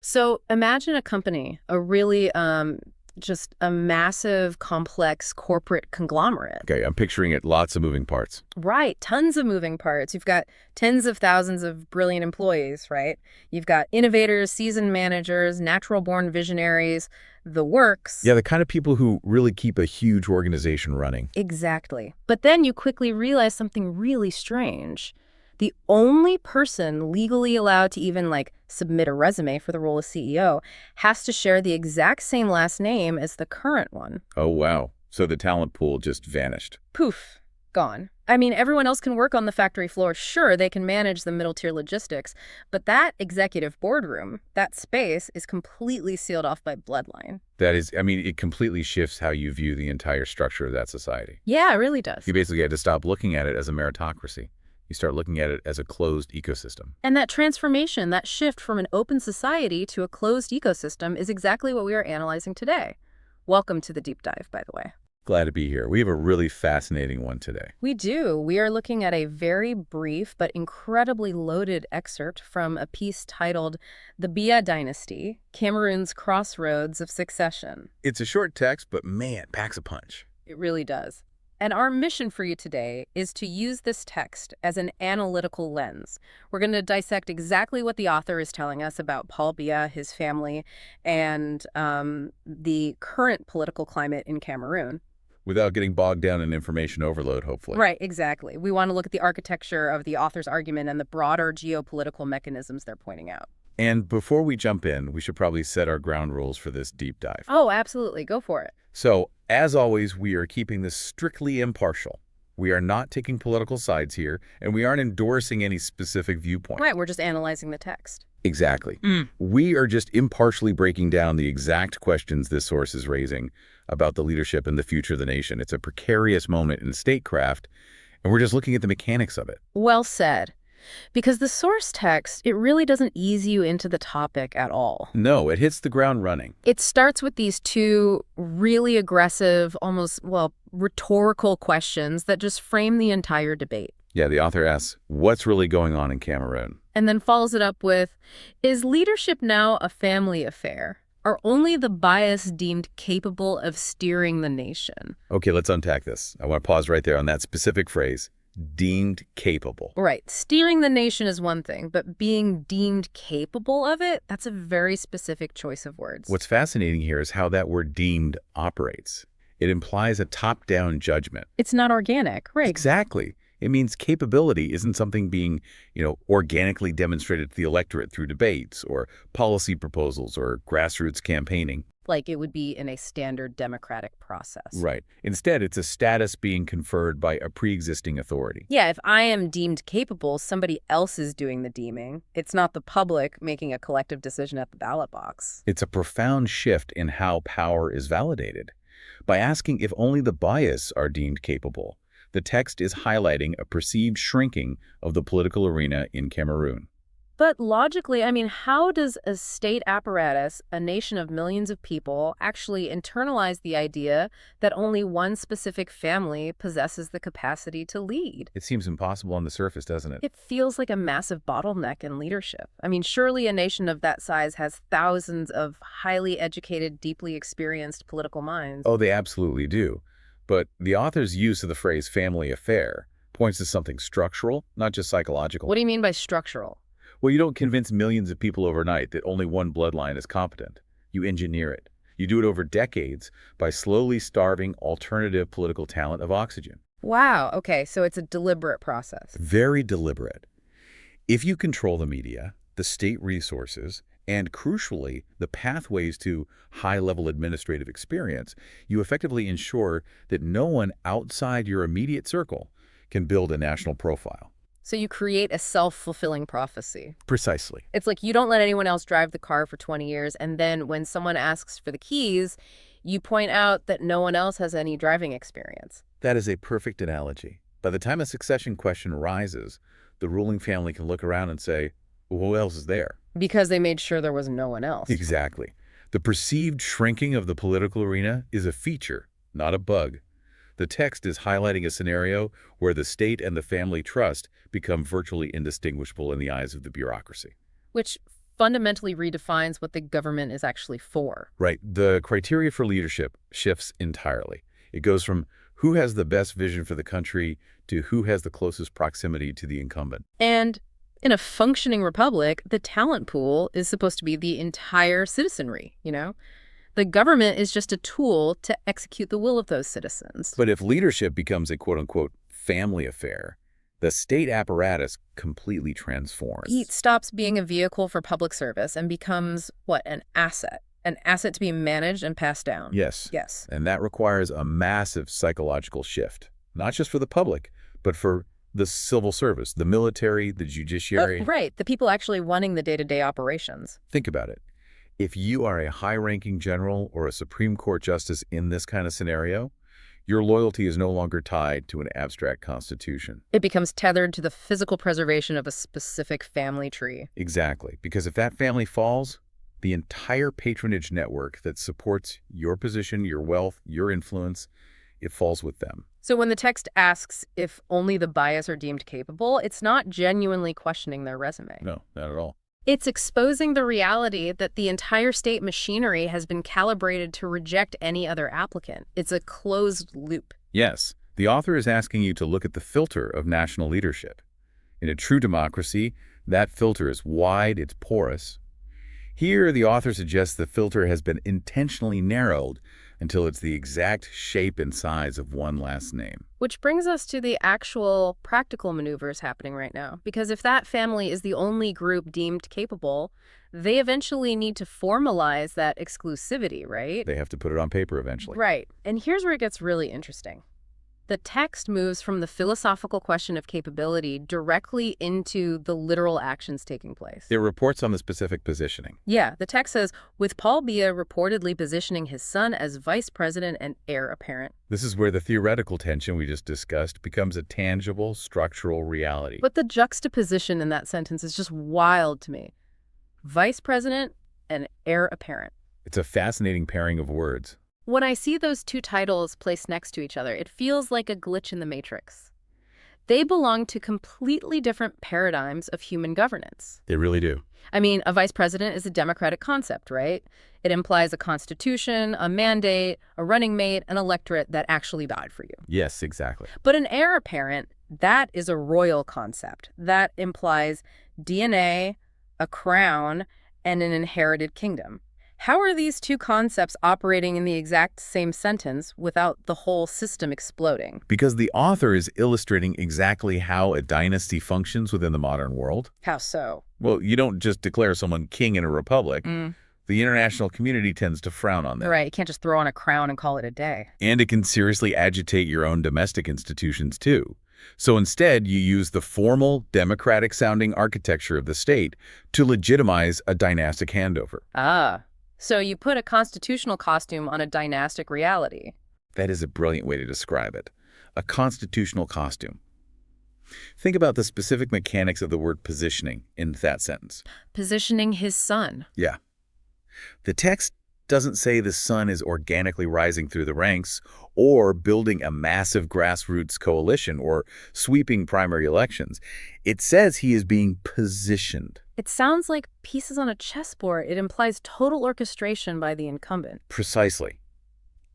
So imagine a company, a really just a massive, complex corporate conglomerate. Okay, I'm picturing it, lots of moving parts. Right, tons of moving parts. You've got tens of thousands of brilliant employees, right? You've got innovators, seasoned managers, natural-born visionaries, the works. Yeah, the kind of people who really keep a huge organization running. Exactly. But then you quickly realize something really strange. The only person legally allowed to even submit a resume for the role of CEO has to share the exact same last name as the current one. Oh, wow. So the talent pool just vanished. Poof, gone. I mean, everyone else can work on the factory floor. Sure, they can manage the middle-tier logistics, but that executive boardroom, that space, is completely sealed off by bloodline. That is, I mean, it completely shifts how you view the entire structure of that society. Yeah, it really does. You basically had to stop looking at it as a meritocracy. You start looking at it as a closed ecosystem. And that transformation, that shift from an open society to a closed ecosystem is exactly what we are analyzing today. Welcome to the deep dive, by the way. Glad to be here. We have a really fascinating one today. We do. We are looking at a very brief but incredibly loaded excerpt from a piece titled The Biya Dynasty, Cameroon's Crossroads of Succession. It's a short text, but man, packs a punch. It really does. And our mission for you today is to use this text as an analytical lens. We're going to dissect exactly what the author is telling us about Paul Biya, his family, and the current political climate in Cameroon. Without getting bogged down in information overload, hopefully. Right, exactly. We want to look at the architecture of the author's argument and the broader geopolitical mechanisms they're pointing out. And before we jump in, we should probably set our ground rules for this deep dive. Oh, absolutely. Go for it. So, as always, we are keeping this strictly impartial. We are not taking political sides here, and we aren't endorsing any specific viewpoint. Right, we're just analyzing the text. Exactly. We are just impartially breaking down the exact questions this source is raising about the leadership and the future of the nation. It's a precarious moment in statecraft, and we're just looking at the mechanics of it. Well said. Because the source text, it really doesn't ease you into the topic at all. No, it hits the ground running. It starts with these two really aggressive, almost, rhetorical questions that just frame the entire debate. Yeah, the author asks, what's really going on in Cameroon? And then follows it up with, is leadership now a family affair? Are only the bias deemed capable of steering the nation? Okay, let's unpack this. I want to pause right there on that specific phrase, deemed capable. Right. Steering the nation is one thing, but being deemed capable of it, that's a very specific choice of words. What's fascinating here is how that word deemed operates. It implies a top-down judgment. It's not organic, right? Exactly. It means capability isn't something being, organically demonstrated to the electorate through debates or policy proposals or grassroots campaigning. Like it would be in a standard democratic process. Right. Instead, it's a status being conferred by a pre-existing authority. Yeah, if I am deemed capable, somebody else is doing the deeming. It's not the public making a collective decision at the ballot box. It's a profound shift in how power is validated. By asking if only the bias are deemed capable, the text is highlighting a perceived shrinking of the political arena in Cameroon. But logically, I mean, how does a state apparatus, a nation of millions of people, actually internalize the idea that only one specific family possesses the capacity to lead? It seems impossible on the surface, doesn't it? It feels like a massive bottleneck in leadership. I mean, surely a nation of that size has thousands of highly educated, deeply experienced political minds. Oh, they absolutely do. But the author's use of the phrase family affair points to something structural, not just psychological. What do you mean by structural? Well, you don't convince millions of people overnight that only one bloodline is competent. You engineer it. You do it over decades by slowly starving alternative political talent of oxygen. Wow, okay, so it's a deliberate process. Very deliberate. If you control the media, the state resources, and crucially, the pathways to high-level administrative experience, you effectively ensure that no one outside your immediate circle can build a national profile. So you create a self-fulfilling prophecy. Precisely. It's like you don't let anyone else drive the car for 20 years, and then when someone asks for the keys, you point out that no one else has any driving experience. That is a perfect analogy. By the time a succession question rises, the ruling family can look around and say, well, who else is there? Because they made sure there was no one else. Exactly. The perceived shrinking of the political arena is a feature, not a bug. The text is highlighting a scenario where the state and the family trust become virtually indistinguishable in the eyes of the bureaucracy. Which fundamentally redefines what the government is actually for. Right. The criteria for leadership shifts entirely. It goes from who has the best vision for the country to who has the closest proximity to the incumbent. And in a functioning republic, the talent pool is supposed to be the entire citizenry, you know? The government is just a tool to execute the will of those citizens. But if leadership becomes a quote-unquote family affair, the state apparatus completely transforms. It stops being a vehicle for public service and becomes, what, an asset? An asset to be managed and passed down. Yes. Yes. And that requires a massive psychological shift, not just for the public, but for the civil service, the military, the judiciary. Right, the people actually running the day-to-day operations. Think about it. If you are a high-ranking general or a Supreme Court justice in this kind of scenario, your loyalty is no longer tied to an abstract constitution. It becomes tethered to the physical preservation of a specific family tree. Exactly, because if that family falls, the entire patronage network that supports your position, your wealth, your influence, it falls with them. So when the text asks if only the bias are deemed capable, it's not genuinely questioning their resume. No, not at all. It's exposing the reality that the entire state machinery has been calibrated to reject any other applicant. It's a closed loop. Yes, the author is asking you to look at the filter of national leadership. In a true democracy, that filter is wide, it's porous. Here, the author suggests the filter has been intentionally narrowed until it's the exact shape and size of one last name. Which brings us to the actual practical maneuvers happening right now. Because if that family is the only group deemed capable, they eventually need to formalize that exclusivity, right? They have to put it on paper eventually. Right. And here's where it gets really interesting. The text moves from the philosophical question of capability directly into the literal actions taking place. It reports on the specific positioning. Yeah, the text says, with Paul Biya reportedly positioning his son as vice president and heir apparent. This is where the theoretical tension we just discussed becomes a tangible, structural reality. But the juxtaposition in that sentence is just wild to me. Vice president and heir apparent. It's a fascinating pairing of words. When I see those two titles placed next to each other, it feels like a glitch in the matrix. They belong to completely different paradigms of human governance. They really do. I mean, a vice president is a democratic concept, right? It implies a constitution, a mandate, a running mate, an electorate that actually died for you. Yes, exactly. But an heir apparent, that is a royal concept. That implies DNA, a crown, and an inherited kingdom. How are these two concepts operating in the exact same sentence without the whole system exploding? Because the author is illustrating exactly how a dynasty functions within the modern world. How so? Well, you don't just declare someone king in a republic. The international community tends to frown on that. Right, you can't just throw on a crown and call it a day. And it can seriously agitate your own domestic institutions, too. So instead, you use the formal, democratic-sounding architecture of the state to legitimize a dynastic handover. Ah. So you put a constitutional costume on a dynastic reality. That is a brilliant way to describe it. A constitutional costume. Think about the specific mechanics of the word positioning in that sentence. Positioning his son. Yeah. The text doesn't say the son is organically rising through the ranks or building a massive grassroots coalition or sweeping primary elections. It says he is being positioned. It sounds like pieces on a chessboard. It implies total orchestration by the incumbent. Precisely.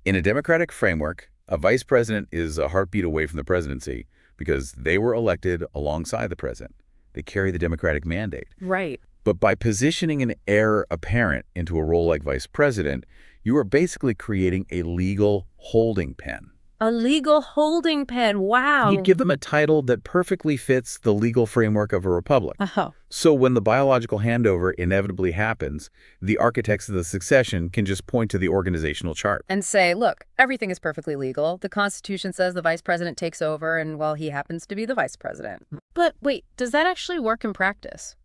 In a democratic framework, a vice president is a heartbeat away from the presidency because they were elected alongside the president. They carry the democratic mandate. Right. But by positioning an heir apparent into a role like vice president, you are basically creating a legal holding pen. A legal holding pen. Wow. You give them a title that perfectly fits the legal framework of a republic. Oh. So when the biological handover inevitably happens, the architects of the succession can just point to the organizational chart. And say, look, everything is perfectly legal. The Constitution says the vice president takes over, and, well, he happens to be the vice president. But wait, does that actually work in practice?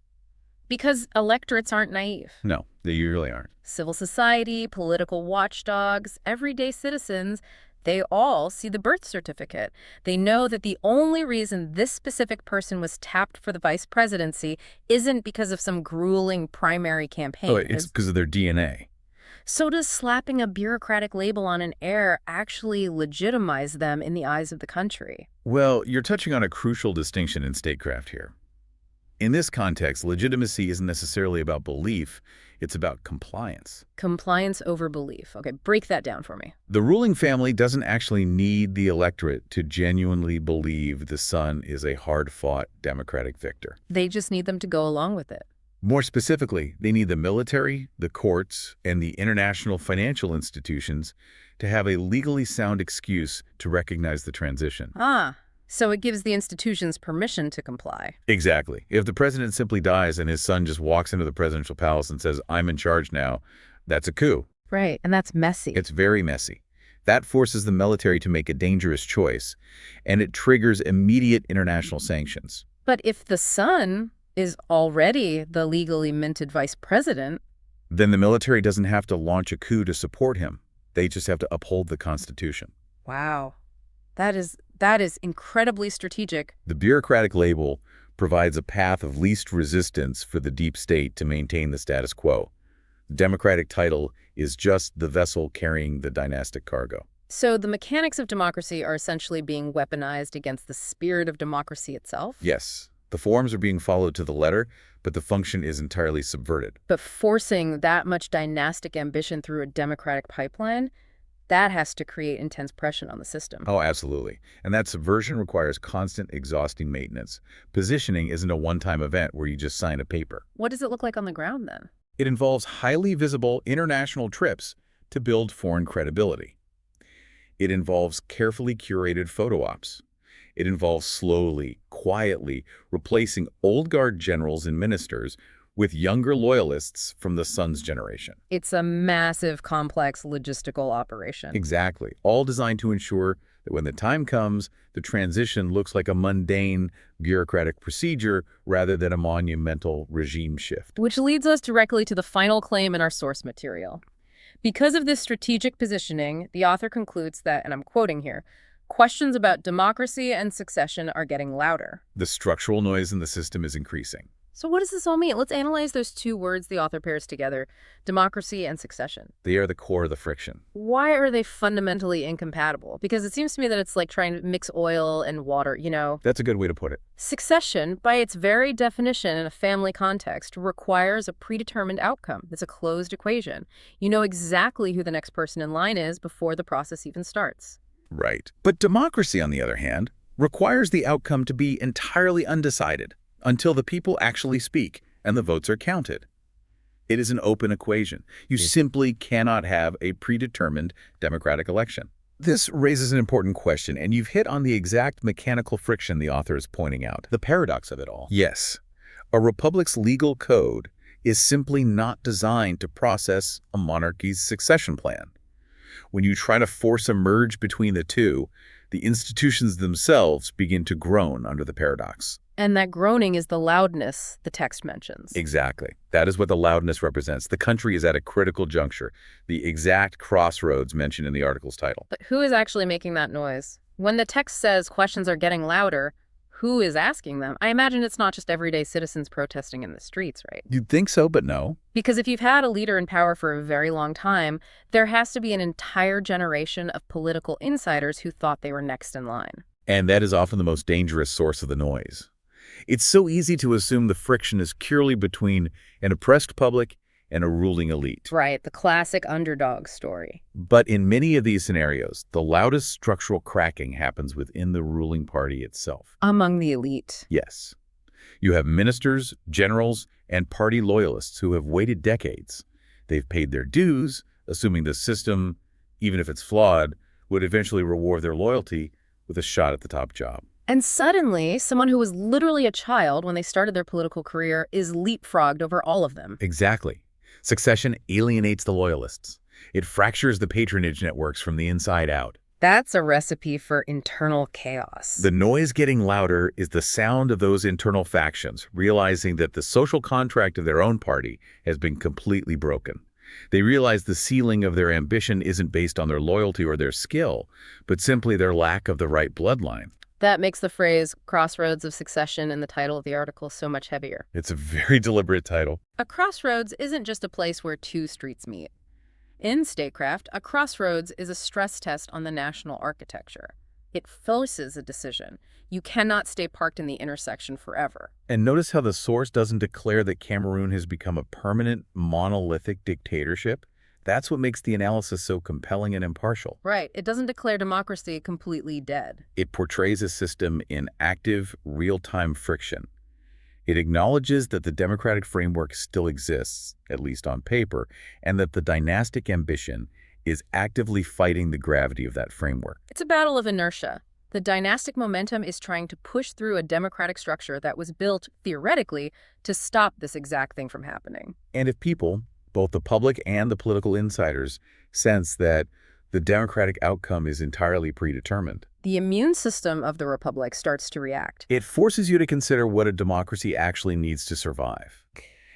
Because electorates aren't naive. No, they usually aren't. Civil society, political watchdogs, everyday citizens, they all see the birth certificate. They know that the only reason this specific person was tapped for the vice presidency isn't because of some grueling primary campaign. Oh, it's because of their DNA. So does slapping a bureaucratic label on an heir actually legitimize them in the eyes of the country? Well, you're touching on a crucial distinction in statecraft here. In this context, legitimacy isn't necessarily about belief, it's about compliance. Compliance over belief. Okay, break that down for me. The ruling family doesn't actually need the electorate to genuinely believe the son is a hard-fought Democratic victor. They just need them to go along with it. More specifically, they need the military, the courts, and the international financial institutions to have a legally sound excuse to recognize the transition. So it gives the institutions permission to comply. Exactly. If the president simply dies and his son just walks into the presidential palace and says, "I'm in charge now," that's a coup. Right, and that's messy. It's very messy. That forces the military to make a dangerous choice, and it triggers immediate international sanctions. But if the son is already the legally minted vice president, Then the military doesn't have to launch a coup to support him. They just have to uphold the Constitution. wow, that is incredibly strategic. The bureaucratic label provides a path of least resistance for the deep state to maintain the status quo. The democratic title is just the vessel carrying the dynastic cargo. So the mechanics of democracy are essentially being weaponized against the spirit of democracy itself? Yes, the forms are being followed to the letter, but the function is entirely subverted. But forcing that much dynastic ambition through a democratic pipeline, that has to create intense pressure on the system. Oh, absolutely. And that subversion requires constant, exhausting maintenance. Positioning isn't a one-time event where you just sign a paper. What does it look like on the ground then? It involves highly visible international trips to build foreign credibility. It involves carefully curated photo ops. It involves slowly, quietly replacing old guard generals and ministers with younger loyalists from the son's generation. It's a massive, complex logistical operation. Exactly. All designed to ensure that when the time comes, the transition looks like a mundane bureaucratic procedure rather than a monumental regime shift. Which leads us directly to the final claim in our source material. Because of this strategic positioning, the author concludes that, and I'm quoting here, questions about democracy and succession are getting louder. The structural noise in the system is increasing. So what does this all mean? Let's analyze those two words the author pairs together, democracy and succession. They are the core of the friction. Why are they fundamentally incompatible? Because it seems to me that it's like trying to mix oil and water, you know? That's a good way to put it. Succession, by its very definition in a family context, requires a predetermined outcome. It's a closed equation. You know exactly who the next person in line is before the process even starts. Right. But democracy, on the other hand, requires the outcome to be entirely undecided until the people actually speak and the votes are counted. It is an open equation. You simply cannot have a predetermined democratic election. This raises an important question, and you've hit on the exact mechanical friction the author is pointing out. The paradox of it all. Yes. A republic's legal code is simply not designed to process a monarchy's succession plan. When you try to force a merge between the two, the institutions themselves begin to groan under the paradox. And that groaning is the loudness the text mentions. Exactly. That is what the loudness represents. The country is at a critical juncture, the exact crossroads mentioned in the article's title. But who is actually making that noise? When the text says questions are getting louder, who is asking them? I imagine it's not just everyday citizens protesting in the streets, right? You'd think so, but no. Because if you've had a leader in power for a very long time, there has to be an entire generation of political insiders who thought they were next in line. And that is often the most dangerous source of the noise. It's so easy to assume the friction is purely between an oppressed public and a ruling elite. Right, the classic underdog story. But in many of these scenarios, the loudest structural cracking happens within the ruling party itself. Among the elite. Yes. You have ministers, generals, and party loyalists who have waited decades. They've paid their dues, assuming the system, even if it's flawed, would eventually reward their loyalty with a shot at the top job. And suddenly, someone who was literally a child when they started their political career is leapfrogged over all of them. Exactly. Succession alienates the loyalists. It fractures the patronage networks from the inside out. That's a recipe for internal chaos. The noise getting louder is the sound of those internal factions, realizing that the social contract of their own party has been completely broken. They realize the ceiling of their ambition isn't based on their loyalty or their skill, but simply their lack of the right bloodline. That makes the phrase crossroads of succession in the title of the article so much heavier. It's a very deliberate title. A crossroads isn't just a place where two streets meet. In statecraft, a crossroads is a stress test on the national architecture. It forces a decision. You cannot stay parked in the intersection forever. And notice how the source doesn't declare that Cameroon has become a permanent, monolithic dictatorship. That's what makes the analysis so compelling and impartial. Right. It doesn't declare democracy completely dead. It portrays a system in active, real-time friction. It acknowledges that the democratic framework still exists, at least on paper, and that the dynastic ambition is actively fighting the gravity of that framework. It's a battle of inertia. The dynastic momentum is trying to push through a democratic structure that was built, theoretically, to stop this exact thing from happening. And if people, both the public and the political insiders, sense that the democratic outcome is entirely predetermined, The immune system of the republic starts to react. it forces you to consider what a democracy actually needs to survive.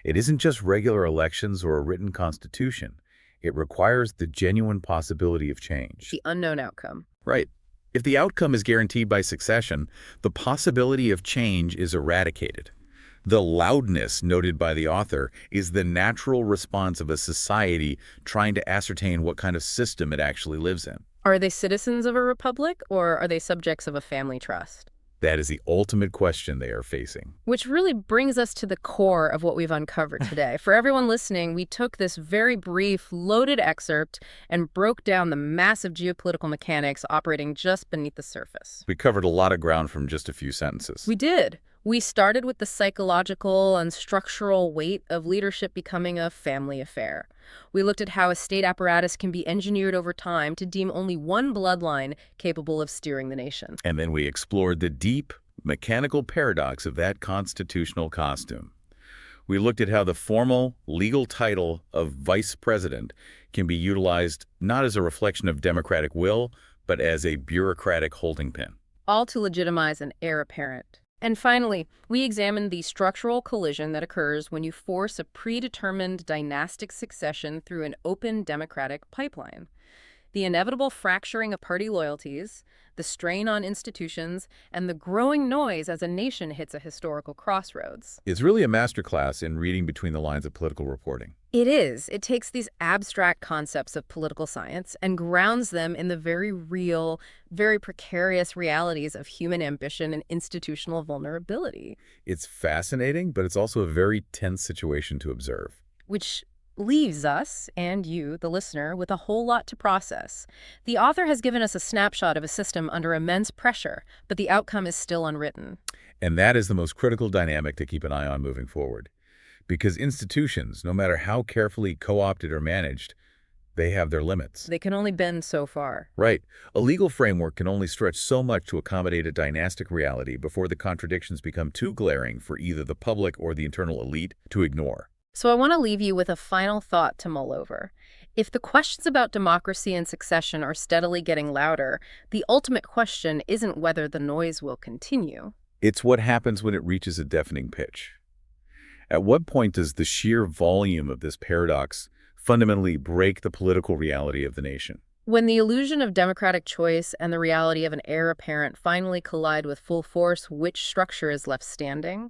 It isn't just regular elections or a written constitution. It requires the genuine possibility of change. The unknown outcome. Right. If the outcome is guaranteed by succession, the possibility of change is eradicated. The loudness noted by the author is the natural response of a society trying to ascertain what kind of system it actually lives in. Are they citizens of a republic, or are they subjects of a family trust? That is the ultimate question they are facing. Which really brings us to the core of what we've uncovered today. For everyone listening, we took this very brief, loaded excerpt and broke down the massive geopolitical mechanics operating just beneath the surface. We covered a lot of ground from just a few sentences. We did. We started with the psychological and structural weight of leadership becoming a family affair. We looked at how a state apparatus can be engineered over time to deem only one bloodline capable of steering the nation. And then we explored the deep, mechanical paradox of that constitutional costume. We looked at how the formal, legal title of vice president can be utilized not as a reflection of democratic will, but as a bureaucratic holding pin. All to legitimize an heir apparent. And finally, we examined the structural collision that occurs when you force a predetermined dynastic succession through an open democratic pipeline. The inevitable fracturing of party loyalties, the strain on institutions, and the growing noise as a nation hits a historical crossroads. It's really a masterclass in reading between the lines of political reporting. It is. It takes these abstract concepts of political science and grounds them in the very real, very precarious realities of human ambition and institutional vulnerability. It's fascinating, but it's also a very tense situation to observe. Which leaves us, and you, the listener, with a whole lot to process. The author has given us a snapshot of a system under immense pressure, but the outcome is still unwritten. And that is the most critical dynamic to keep an eye on moving forward. Because institutions, no matter how carefully co-opted or managed, they have their limits. They can only bend so far. Right. A legal framework can only stretch so much to accommodate a dynastic reality before the contradictions become too glaring for either the public or the internal elite to ignore. So I want to leave you with a final thought to mull over. If the questions about democracy and succession are steadily getting louder, the ultimate question isn't whether the noise will continue. It's what happens when it reaches a deafening pitch. At what point does the sheer volume of this paradox fundamentally break the political reality of the nation? When the illusion of democratic choice and the reality of an heir apparent finally collide with full force, which structure is left standing?